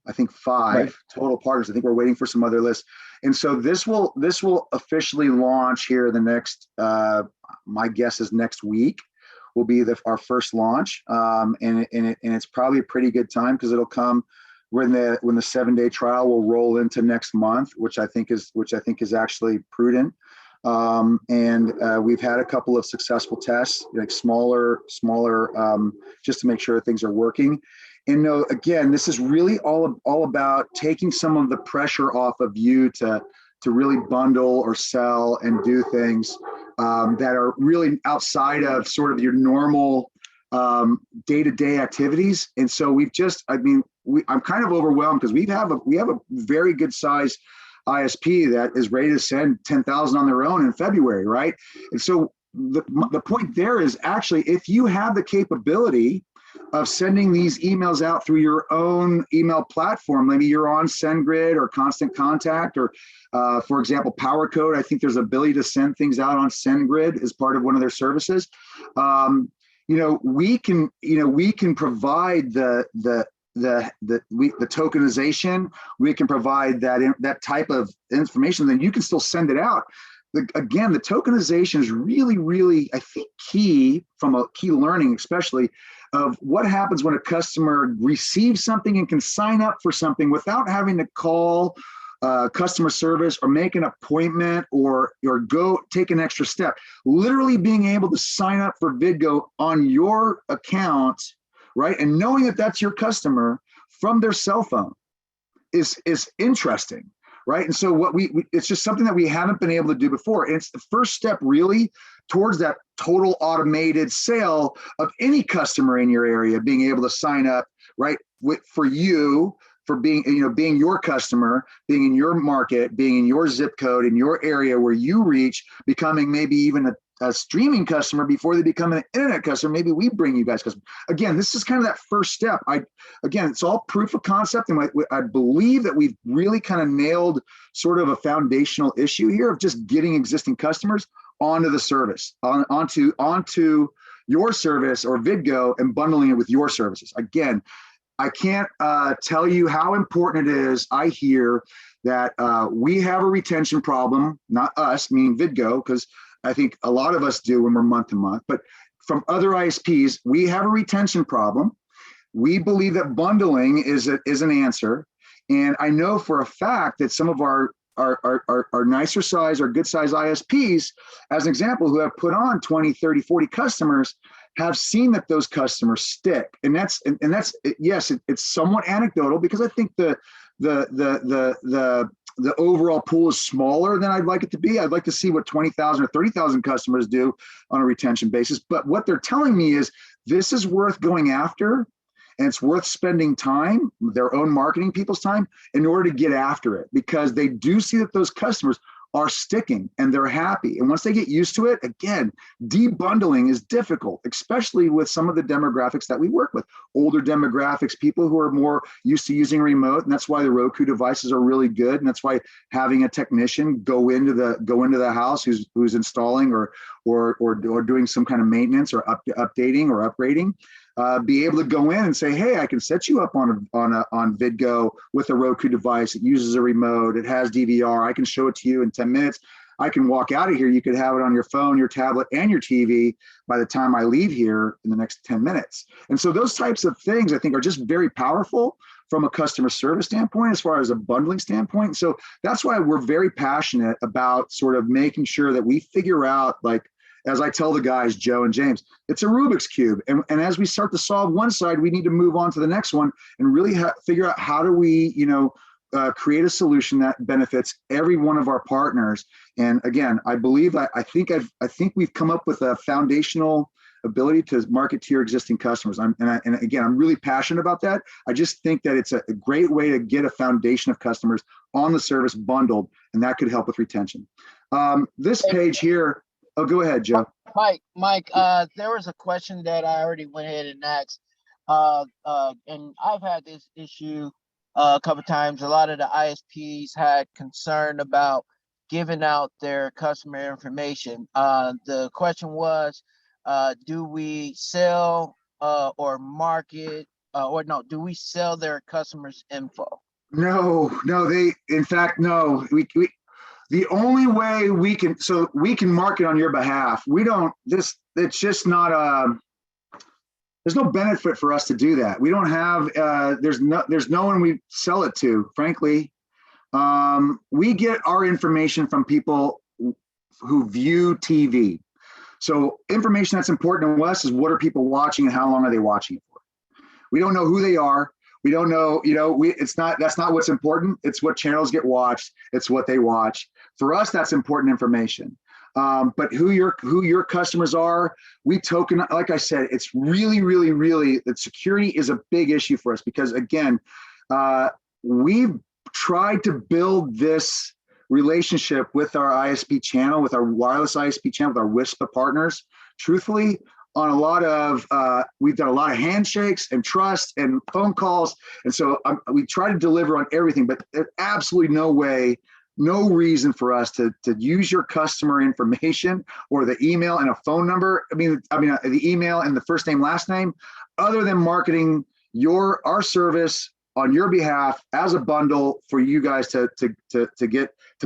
B: I think 5 total partners. I think we're waiting for some other lists. And so this will officially launch here the next, my guess is next week will be our first launch. And it's probably a pretty good time because it'll come when the 7-day trial will roll into next month, which I think is actually prudent. And we've had a couple of successful tests, like smaller, just to make sure things are working. And no, again, this is really all about taking some of the pressure off of you to really bundle or sell and do things that are really outside of sort of your normal day-to-day activities. And so I'm kind of overwhelmed because we have a very good size ISP that is ready to send 10,000 on their own in February, right? And so the point there is actually, if you have the capability of sending these emails out through your own email platform, maybe you're on SendGrid or Constant Contact, or for example, PowerCode. I think there's ability to send things out on SendGrid as part of one of their services. We can provide the tokenization. We can provide that type of information. Then you can still send it out. Again, the tokenization is really, really, I think, key from a key learning, especially of what happens when a customer receives something and can sign up for something without having to call customer service or make an appointment or go take an extra step. Literally being able to sign up for Vidgo on your account, right, and knowing that that's your customer from their cell phone is interesting. Right. And so it's just something that we haven't been able to do before. And it's the first step really towards that total automated sale of any customer in your area, being able to sign up, right, for you, for being your customer, being in your market, being in your zip code, in your area where you reach, becoming maybe even a streaming customer before they become an internet customer. Maybe we bring you guys customers. Again, this is kind of that first step. Again, it's all proof of concept. And I believe that we've really kind of nailed sort of a foundational issue here of just getting existing customers onto the service, onto your service or Vidgo, and bundling it with your services. Again, I can't tell you how important it is. I hear that we have a retention problem, not us, meaning Vidgo, because I think a lot of us do when we're month to month, but from other ISPs, we have a retention problem. We believe that bundling is an answer. And I know for a fact that some of our nicer size or good size ISPs, as an example, who have put on 20, 30, 40 customers, have seen that those customers stick. And that's yes, it's somewhat anecdotal because I think the overall pool is smaller than I'd like it to be. I'd like to see what 20,000 or 30,000 customers do on a retention basis. But what they're telling me is this is worth going after, and it's worth spending time, their own marketing people's time, in order to get after it, because they do see that those customers are sticking and they're happy. And once they get used to it, again, debundling is difficult, especially with some of the demographics that we work with. Older demographics, people who are more used to using remote, and that's why the Roku devices are really good. And that's why having a technician go into the house who's installing or doing some kind of maintenance or updating or upgrading, be able to go in and say, hey, I can set you up on Vidgo with a Roku device. It uses a remote. It has DVR. I can show it to you in 10 minutes. I can walk out of here. You could have it on your phone, your tablet, and your TV by the time I leave here in the next 10 minutes. And so those types of things, I think, are just very powerful from a customer service standpoint, as far as a bundling standpoint. So that's why we're very passionate about sort of making sure that we figure out, like, as I tell the guys, Joe and James, it's a Rubik's Cube. And as we start to solve one side, we need to move on to the next one and really figure out how do we, create a solution that benefits every one of our partners. And again, I believe, I think we've come up with a foundational ability to market to your existing customers. And again, I'm really passionate about that. I just think that it's a great way to get a foundation of customers on the service bundled, and that could help with retention. This page here. Oh, go ahead, Joe.
C: Mike, there was a question that I already went ahead and asked, and I've had this issue a couple of times. A lot of the ISPs had concern about giving out their customer information. The question was, do we sell or market or no, do we sell their customers info?
B: No, in fact, no, the only way we can market on your behalf. We don't, it's just not there's no benefit for us to do that. We don't have, there's no one we sell it to, frankly. We get our information from people who view TV. So information that's important to us is what are people watching and how long are they watching it for? We don't know who they are. We don't know, that's not what's important. It's what channels get watched. It's what they watch. For us, that's important information. But who your customers are, we token, like I said, it's really, that security is a big issue for us because again, we've tried to build this relationship with our ISP channel, with our wireless ISP channel, with our WISPA partners, truthfully, on a lot of, we've done a lot of handshakes and trust and phone calls. And so we try to deliver on everything, but there's absolutely no way, no reason for us to use your customer information or the email and a phone number. I mean, the email and the first name, last name, other than marketing our service on your behalf as a bundle for you guys to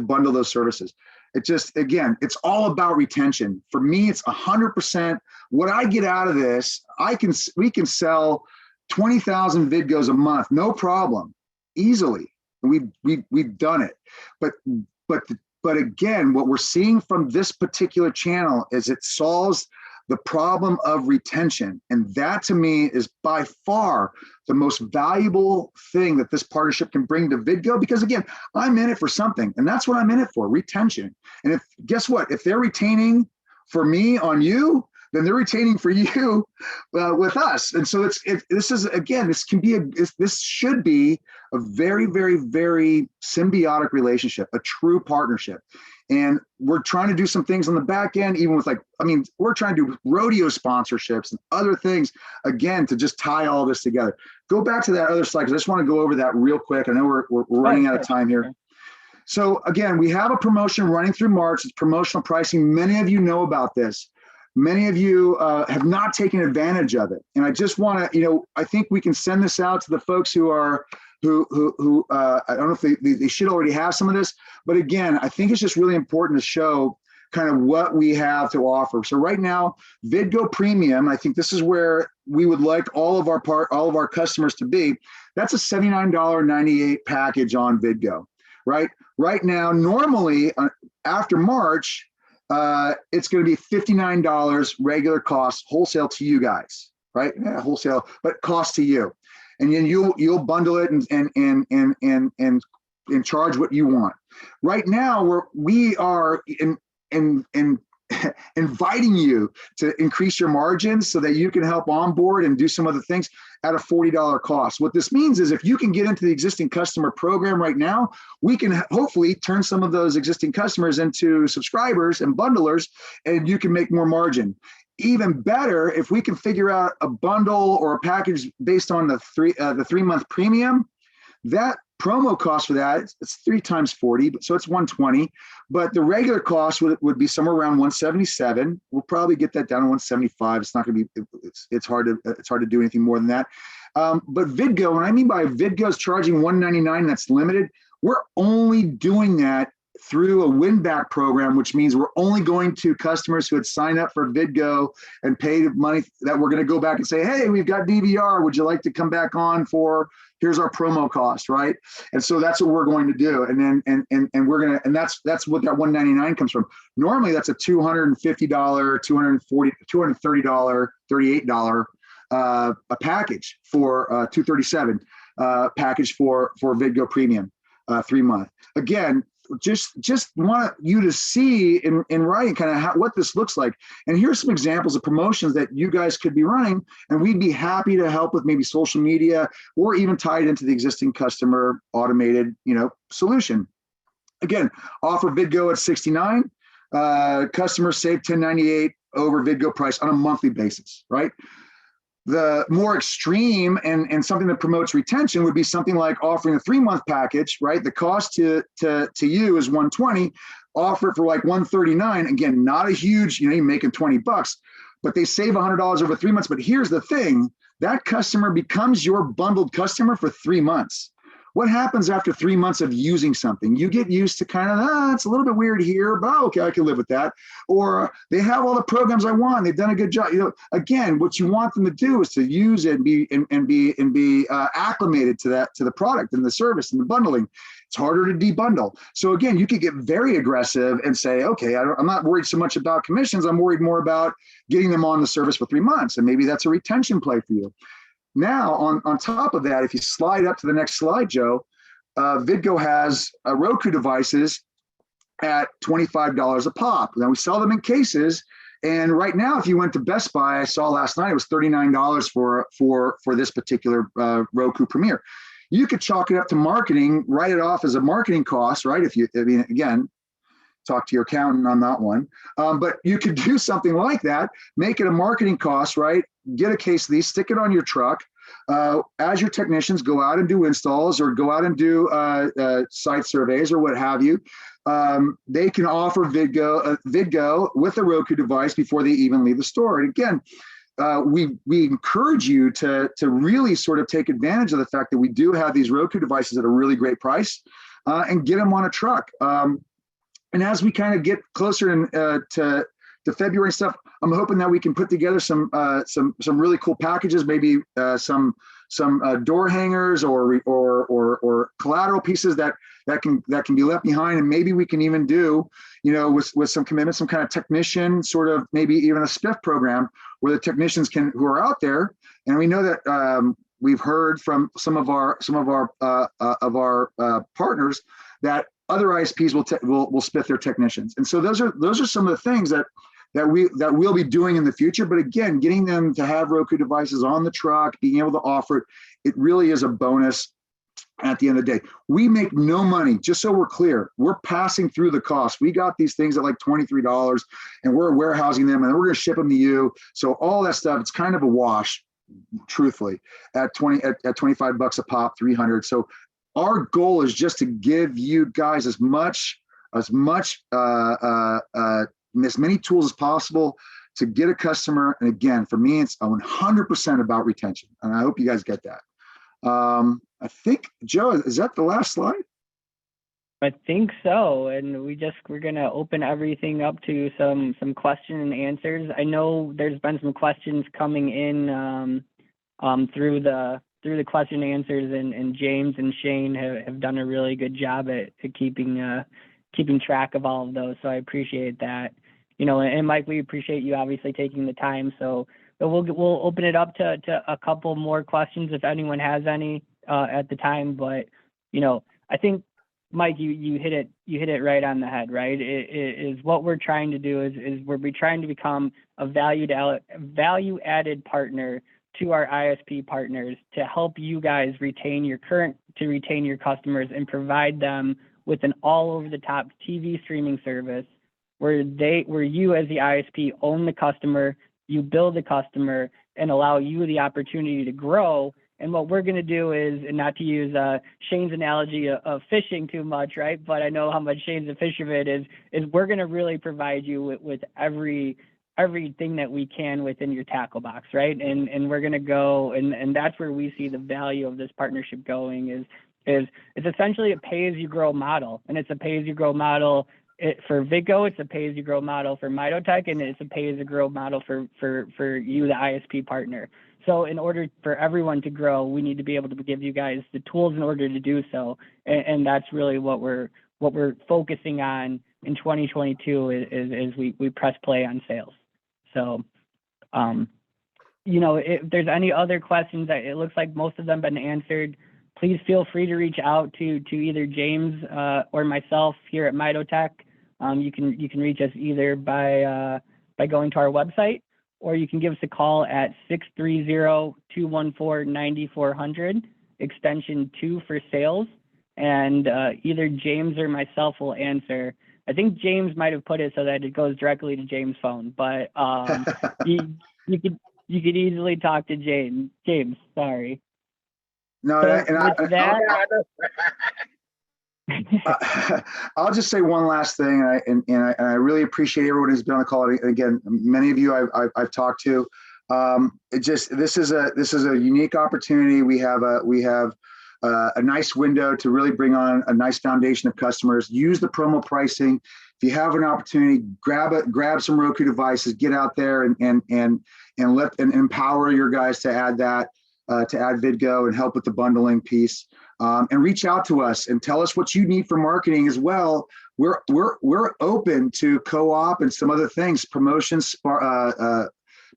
B: bundle those services. It just, again, it's all about retention. For me, it's 100%. What I get out of this, we can sell 20,000 Vidgos a month, no problem, easily. We've done it. But again, what we're seeing from this particular channel is it solves the problem of retention. And that to me is by far the most valuable thing that this partnership can bring to Vidgo, because again, I'm in it for something, and that's what I'm in it for, retention. And guess what? If they're retaining for me on you, then they're retaining for you with us. And so this should be a very, very, very symbiotic relationship, a true partnership. And we're trying to do some things on the back end, even with we're trying to do rodeo sponsorships and other things, again, to just tie all this together. Go back to that other slide, because I just want to go over that real quick. I know we're running out of time here. So again, we have a promotion running through March. It's promotional pricing. Many of you know about this. Many of you have not taken advantage of it. And I just want to, I think we can send this out to the folks who I don't know if they should already have some of this, but again, I think it's just really important to show kind of what we have to offer. So right now, Vidgo Premium, I think this is where we would like all of our customers to be. That's a $79.98 package on Vidgo, right? Right now, normally after March, it's going to be $59 regular cost wholesale to you guys, right? Yeah, wholesale, but cost to you. And then you'll bundle it and charge what you want. Right now, we are inviting you to increase your margins so that you can help onboard and do some other things at a $40 cost. What this means is if you can get into the existing customer program right now, we can hopefully turn some of those existing customers into subscribers and bundlers, and you can make more margin. Even better, if we can figure out a bundle or a package based on the 3-month premium, that promo cost for that, it's 3 times 40, so it's 120. But the regular cost would be somewhere around 177. We'll probably get that down to 175. It's not going to be. It's hard to do anything more than that. But Vidgo, what I mean by Vidgo is charging $199. That's limited. We're only doing that through a win-back program, which means we're only going to customers who had signed up for Vidgo and paid money that we're going to go back and say, hey, we've got DVR. Would you like to come back on for, here's our promo cost, right? And so that's what we're going to do. And then, and we're going to, and that's what that $199 comes from. Normally that's a $250, $240, $230, $38 a package for $237 package for Vidgo Premium 3-month. Again, just want you to see in writing kind of what this looks like. And here's some examples of promotions that you guys could be running, and we'd be happy to help with maybe social media or even tie it into the existing customer automated, solution. Again, offer Vidgo at $69, customers save $10.98 over Vidgo price on a monthly basis, right? The more extreme and something that promotes retention would be something like offering a 3-month package, right? The cost to you is $120, offer it for like $139. Again, not a huge, you're making $20, but they save $100 over 3 months. But here's the thing, that customer becomes your bundled customer for 3 months. What happens after 3 months of using something? You get used to kind of, it's a little bit weird here, but okay, I can live with that. Or they have all the programs I want. They've done a good job. Again, what you want them to do is to use it and be acclimated to the product and the service and the bundling. It's harder to debundle. So again, you could get very aggressive and say, okay, I'm not worried so much about commissions. I'm worried more about getting them on the service for 3 months. And maybe that's a retention play for you. Now, on top of that, if you slide up to the next slide, Joe, Vidgo has Roku devices at $25 a pop. Now, we sell them in cases. And right now, if you went to Best Buy, I saw last night, it was $39 for this particular Roku Premier. You could chalk it up to marketing, write it off as a marketing cost, right? Again, talk to your accountant on that one. But you could do something like that, make it a marketing cost, right? Get a case of these, stick it on your truck. As your technicians go out and do installs or go out and do site surveys or what have you, they can offer Vidgo with a Roku device before they even leave the store. And again, we encourage you to really sort of take advantage of the fact that we do have these Roku devices at a really great price and get them on a truck. And as we kind of get closer to February and stuff, I'm hoping that we can put together some really cool packages, maybe some door hangers or collateral pieces that can be left behind, and maybe we can even do, with some commitment, some kind of technician sort of, maybe even a spiff program where the technicians who are out there, and we know that we've heard from some of our partners that other ISPs will spiff their technicians, and so those are some of the things that we'll be doing in the future. But again, getting them to have Roku devices on the truck, being able to offer it, it really is a bonus. At the end of the day, we make no money. Just so we're clear, we're passing through the cost. We got these things at like $23, and we're warehousing them, and then we're going to ship them to you. So all that stuff, it's kind of a wash, truthfully, at $25 a pop, 300. So our goal is just to give you guys as many tools as possible to get a customer. And again, for me, it's 100% about retention. And I hope you guys get that. I think, Joe, is that the last slide?
A: I think so. And we're going to open everything up to some question and answers. I know there's been some questions coming in through the question and answers, and James and Shane have done a really good job at keeping track of all of those. So I appreciate that. And Mike, we appreciate you obviously taking the time. So we'll open it up to a couple more questions if anyone has any at the time. But I think, Mike, you hit it right on the head, right? It is what we're trying to do is we're trying to become a value added partner to our ISP partners to help you guys retain your customers and provide them with an all over the top TV streaming service where you as the ISP own the customer, you build the customer, and allow you the opportunity to grow. And what we're going to do is, and not to use Shane's analogy of fishing too much, right? But I know how much Shane's a fisherman is we're going to really provide you with everything that we can within your tackle box, right? And we're going to go, and that's where we see the value of this partnership going is it's essentially a pay-as-you-grow model. And it's a pay-as-you-grow model for Vidgo, it's a pay-as-you-grow model for MitoTec, and it's a pay-as-you-grow model for you, the ISP partner. So in order for everyone to grow, we need to be able to give you guys the tools in order to do so. And that's really what we're focusing on in 2022 is we press play on sales. So, if there's any other questions, that it looks like most of them have been answered, please feel free to reach out to either James or myself here at MitoTec. You can reach us either by going to our website, or you can give us a call at 630-214-9400, extension 2 for sales, and either James or myself will answer. I think James might have put it so that it goes directly to James' phone, but you could easily talk to James. James, sorry.
B: No, I'll just say one last thing, and I really appreciate everyone who's been on the call. And again, many of you I've talked to. This is a unique opportunity. We have a nice window to really bring on a nice foundation of customers. Use the promo pricing. If you have an opportunity, grab some Roku devices, get out there and empower your guys to add Vidgo and help with the bundling piece. And reach out to us and tell us what you need for marketing as well. We're open to co-op and some other things, promotions,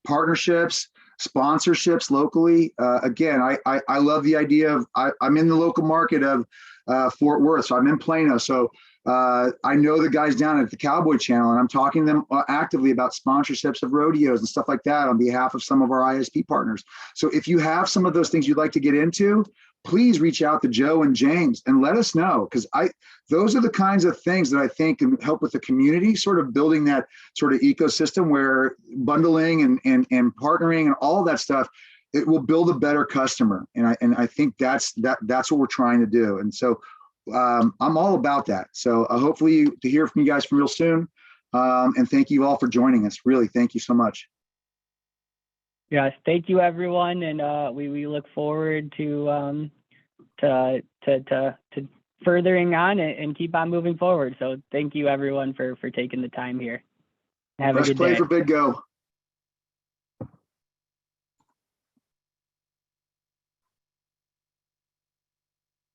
B: partnerships, sponsorships locally. Again, I love the idea of, I'm in the local market of Fort Worth, so I'm in Plano. So I know the guys down at the Cowboy Channel, and I'm talking to them actively about sponsorships of rodeos and stuff like that on behalf of some of our ISP partners. So if you have some of those things you'd like to get into, please reach out to Joe and James and let us know, because those are the kinds of things that I think can help with the community, sort of building that sort of ecosystem where bundling and partnering and all that stuff, it will build a better customer. And I think that's what we're trying to do. And so I'm all about that. So hopefully to hear from you guys from real soon. And thank you all for joining us. Really, thank you so much.
A: Yes, thank you, everyone, and we look forward to furthering on and keep on moving forward. So thank you, everyone, for taking the time here. Have a good day.
B: Let's play for Vidgo.